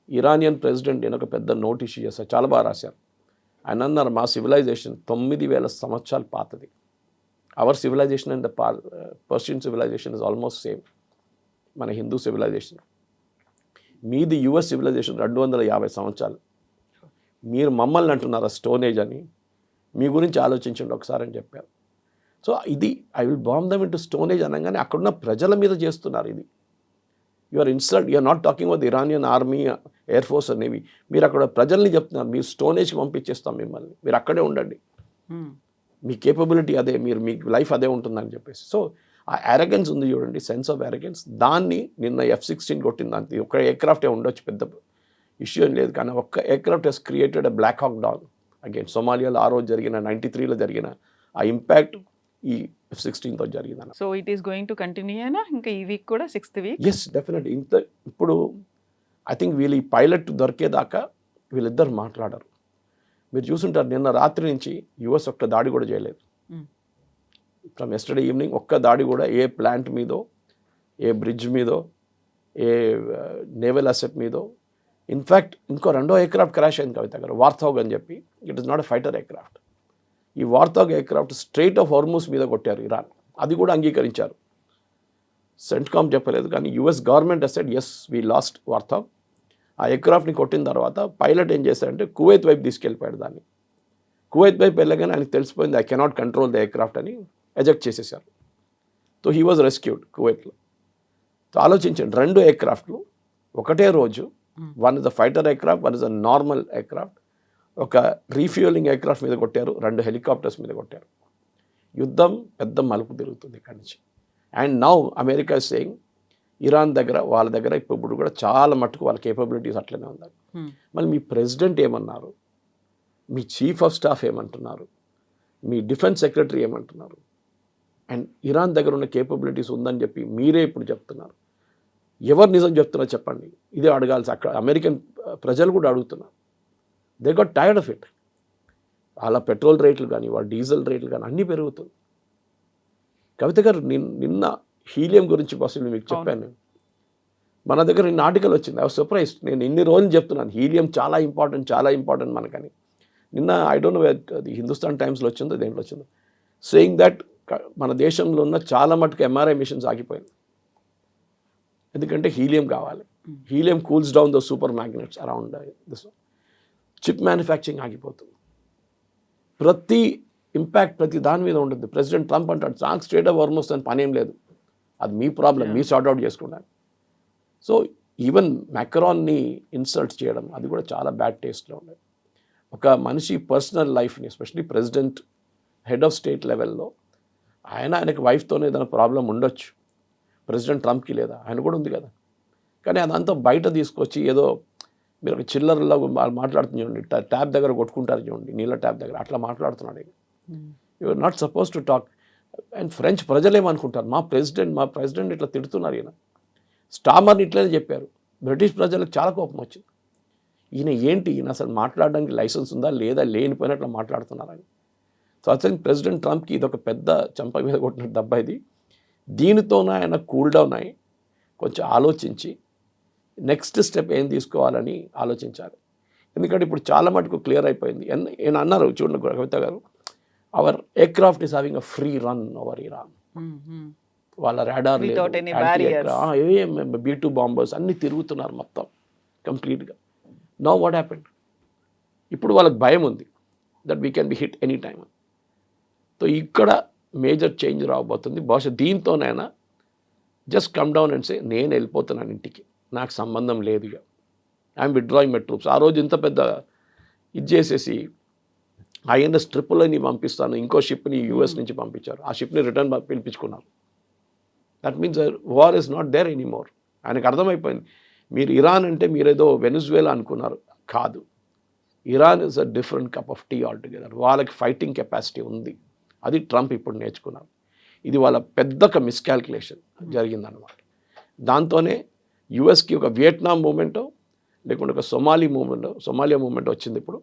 ఇరానియన్ ప్రెసిడెంట్ నేను ఒక పెద్ద నోట్ ఇష్యూ చేశారు, చాలా బాగా రాశారు. ఆయన అన్నారు మా సివిలైజేషన్ 9,000 సంవత్సరాలు పాతది. Our civilization and the Persian civilization is almost same, మన హిందూ సివిలైజేషన్. మీది US సివిలైజేషన్ 250 సంవత్సరాలు. మీరు మమ్మల్ని అంటున్నారా స్టోన్ ఏజ్ అని? మీ గురించి ఆలోచించండి ఒకసారి అని చెప్పారు. సో ఇది I will bomb them into stone age అనగానే అక్కడున్న ప్రజల మీద చేస్తున్నారు ఇది. You are insult, you are not talking about Iranian army, air force అనేవి. మీరు అక్కడ ప్రజల్ని చెప్తున్నారు మీరు స్టోన్ ఏజ్కి పంపించేస్తాం మిమ్మల్ని, మీరు అక్కడే ఉండండి, మీ కేపబిలిటీ అదే, మీరు మీ లైఫ్ అదే ఉంటుందని చెప్పేసి. సో ఆ అరగెన్స్ ఉంది చూడండి, సెన్స్ ఆఫ్ అరగెన్స్, దాన్ని నిన్న F-16 కొట్టింది. అంతే, ఒక ఎయిర్క్రాఫ్టే ఉండొచ్చు, పెద్ద ఇష్యూ ఏం లేదు. కానీ ఒక్క aircraft has created a Black hack down again. సోమాలియాలో ఆ రోజు జరిగిన 93లో జరిగిన ఆ ఇంపాక్ట్ ఈ F-16తో జరిగిందన్న. So it is going to continue అయినా ఇంకా ఈ వీక్ కూడా 6th వీక్? Yes definite. ఇప్పుడు ఐ థింక్ వీళ్ళు ఈ పైలట్ దొరికేదాకా వీళ్ళిద్దరు మాట్లాడరు. మీరు చూసుంటారు నిన్న రాత్రి నుంచి యుఎస్ ఒక్క దాడి కూడా చేయలేదు. ఫ్రమ్ ఎస్టర్డే ఈవినింగ్ ఒక్క దాడి కూడా ఏ ప్లాంట్ మీదో, ఏ బ్రిడ్జ్ మీదో, ఏ నేవల్ అసెట్ మీదో. ఇన్ఫ్యాక్ట్ ఇంకో రెండో ఎయిర్క్రాఫ్ట్ క్రాష్ అయింది కవిత గారు, వార్థాగ్ అని చెప్పి. It is not a fighter aircraft. ఈ Warthog aircraft strait of Hormuz మీద కొట్టారు ఇరాన్. అది కూడా అంగీకరించారు. సెంట్కామ్ చెప్పలేదు కానీ US government said yes we lost Warthog. ఆ ఎయిర్క్రాఫ్ట్ని కొట్టిన తర్వాత పైలట్ ఏం చేశాడంటే కువైత్ వైపు తీసుకెళ్ళిపోయాడు దాన్ని. కువైత్ వైపు వెళ్ళగానే ఆయనకు తెలిసిపోయింది I cannot control the aircraft అని ఎజెక్ట్ చేసేసారు. సో హీ వాజ్ రెస్క్యూడ్ కువైట్లో. సో ఆలోచించండి, రెండు ఎయిర్క్రాఫ్ట్లు ఒకటే రోజు, one is a fighter aircraft, one is a normal aircraft. ఒక రీఫ్యూయలింగ్ ఎయిర్క్రాఫ్ట్ మీద కొట్టారు, రెండు హెలికాప్టర్స్ మీద కొట్టారు. యుద్ధం పెద్ద మలుపు తిరుగుతుంది ఇక్కడి నుంచి. And now America is saying Iran దగ్గర, వాళ్ళ దగ్గర ఇప్పుడు కూడా చాలా మట్టుకు వాళ్ళ కేపబిలిటీస్ అట్లనే ఉన్నాయి. మళ్ళీ మీ ప్రెసిడెంట్ ఏమన్నారు, మీ చీఫ్ ఆఫ్ స్టాఫ్ ఏమంటున్నారు, మీ డిఫెన్స్ సెక్రటరీ ఏమంటున్నారు, అండ్ ఇరాన్ దగ్గర ఉన్న కేపబిలిటీస్ ఉందని చెప్పి మీరే ఇప్పుడు చెప్తున్నారు. ఎవరు నిజం చెప్తున్నారు చెప్పండి, ఇదే అడగాల్సి. అక్కడ అమెరికన్ ప్రజలు కూడా అడుగుతున్నారు. They got tired of it. వాళ్ళ పెట్రోల్ రేట్లు కానీ, వాళ్ళ డీజిల్ రేట్లు కానీ అన్నీ పెరుగుతుంది. కవిత గారు నిన్న హీలియం గురించి అసలు మీకు చెప్పాను. మన దగ్గర నిన్న ఆర్టికల్ వచ్చింది. I was surprised. నేను ఇన్ని రోజులు చెప్తున్నాను హీలియం చాలా ఇంపార్టెంట్ మనకని. నిన్న ఐ డోంట్ నో అది హిందుస్థాన్ టైమ్స్లో వచ్చిందో దేంట్లో వచ్చిందో, సేయింగ్ దట్ మన దేశంలో ఉన్న చాలా మటుకు ఎంఆర్ఐ మిషన్స్ ఆగిపోయింది. ఎందుకంటే హీలియం కావాలి. Helium cools down the super magnets around this. Chip manufacturing ఆగిపోతుంది. ప్రతి ఇంపాక్ట్ ప్రతి దాని మీద ఉంటుంది. ప్రెసిడెంట్ ట్రంప్ అంటాడు నాకు స్ట్రేట్ ఆఫ్ హార్మూజ్ అని పనేం లేదు, అది మీ ప్రాబ్లం, మీ సార్ట్అవుట్ చేసుకున్నారు. సో ఈవెన్ మ్యాక్రాన్ని ఇన్సల్ట్ చేయడం అది కూడా చాలా బ్యాడ్ టేస్ట్లో ఉండేది. ఒక మనిషి పర్సనల్ లైఫ్ని, especially president, head of state లెవెల్లో ఆయనకి వైఫ్తోనే ఏదైనా ప్రాబ్లం ఉండొచ్చు. ప్రెసిడెంట్ ట్రంప్కి లేదా, ఆయన కూడా ఉంది కదా. కానీ అదంతా బయట తీసుకొచ్చి ఏదో మీరు ఒక చిల్లరలో మాట్లాడుతుంది చూడండి, ట్యాప్ దగ్గర కొట్టుకుంటారు చూడండి, నీళ్ళ ట్యాప్ దగ్గర, అట్లా మాట్లాడుతున్నాడు. You are not suppose to talk. And French ప్రజలేమనుకుంటారు, మా ప్రెసిడెంట్ ఇట్లా తిడుతున్నారు, ఈయన స్టామర్ని ఇట్లనే చెప్పారు. బ్రిటిష్ ప్రజలకు చాలా కోపం వచ్చింది. ఈయన అసలు మాట్లాడడానికి లైసెన్స్ ఉందా లేదా, లేనిపోయినట్లు మాట్లాడుతున్నారని. సో అసలు ప్రెసిడెంట్ ట్రంప్కి ఇది ఒక పెద్ద చంప మీద కొట్టిన దెబ్బ ఇది. దీనితోనే ఆయన కూల్ డౌన్ అయ్యి కొంచెం ఆలోచించి నెక్స్ట్ స్టెప్ ఏం తీసుకోవాలని ఆలోచించాలి. ఎందుకంటే ఇప్పుడు చాలా మటుకు క్లియర్ అయిపోయింది. ఆయన అన్నారు చూడండి Kavitha garu, our aircraft is having a free run over Iran. వాళ్ళ రాడార్ B-2 బాంబర్స్ అన్నీ తిరుగుతున్నారు మొత్తం కంప్లీట్గా. నౌ వాట్ హ్యాపెండ్, ఇప్పుడు వాళ్ళకి భయం ఉంది that we can be hit any time. So ఇక్కడ మేజర్ చేంజ్ రాబోతుంది. బహుశా దీంతోనైనా just come down and say నేను వెళ్ళిపోతున్నాను ఇంటికి, నాకు సంబంధం లేదు, ఇక ఐఎమ్ విత్డ్రాయింగ్ మై ట్రూప్స్. ఆ రోజు ఇంత పెద్ద ఇది చేసేసి INS ట్రిపుల్ని పంపిస్తాను, ఇంకో షిప్ని US నుంచి పంపించారు, ఆ షిప్ని రిటర్న్ పిలిపించుకున్నారు. That means war is not there anymore. ఆయనకు అర్థమైపోయింది. మీరు ఇరాన్ అంటే మీరేదో వెనిజువేలా అనుకున్నారు, కాదు. Iran is a different cup of tea altogether. వాళ్ళకి ఫైటింగ్ కెపాసిటీ ఉంది, అది ట్రంప్ ఇప్పుడు నేర్చుకున్నారు. ఇది వాళ్ళ పెద్ద ఒక మిస్కాల్కులేషన్ జరిగిందన్నమాట. దాంతోనే యుఎస్కి ఒక వియట్నాం మూమెంటో లేకుంటే ఒక సొమాలియా మూమెంట్ వచ్చింది. ఇప్పుడు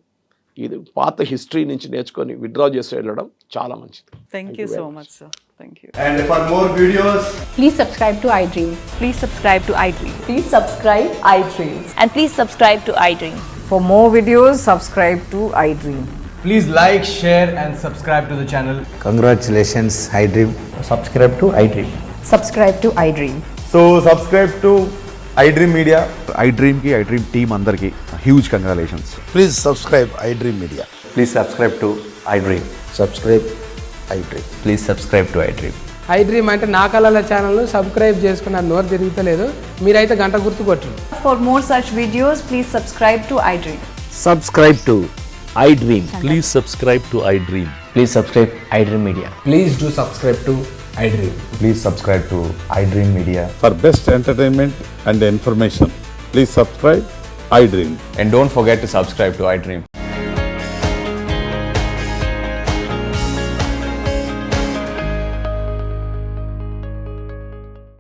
ఇది పాత హిస్టరీ నుంచి నేర్చుకొని విత్డ్రా చేసి వెళ్ళడం చాలా మంచిది. Thank you so much sir. Thank you. And for more videos, please subscribe to iDream. Please subscribe to iDream. Please subscribe iDream. And please subscribe to iDream. For more videos, subscribe to iDream. please like, share and subscribe to the channel. Congratulations, iDream. Subscribe to iDream. Subscribe to iDream. So subscribe to iDream Media. IDream team అందరికీ huge congratulations. Please subscribe iDream Media. Please subscribe to iDream. Subscribe iDream. Please subscribe to iDream. iDream అంటే నా కళల ఛానల్ను subscribe చేసుకున్న నోరు తిరుగుతలేదు, మీరైతే గంట గుర్తు కొట్టండి. For more such videos, please subscribe to iDream. Subscribe to iDream. Please subscribe to iDream. Please subscribe iDream Media. Please do subscribe to iDream. Please subscribe to I dream media. For best entertainment and information, please subscribe iDream. And don't forget to subscribe to I dream.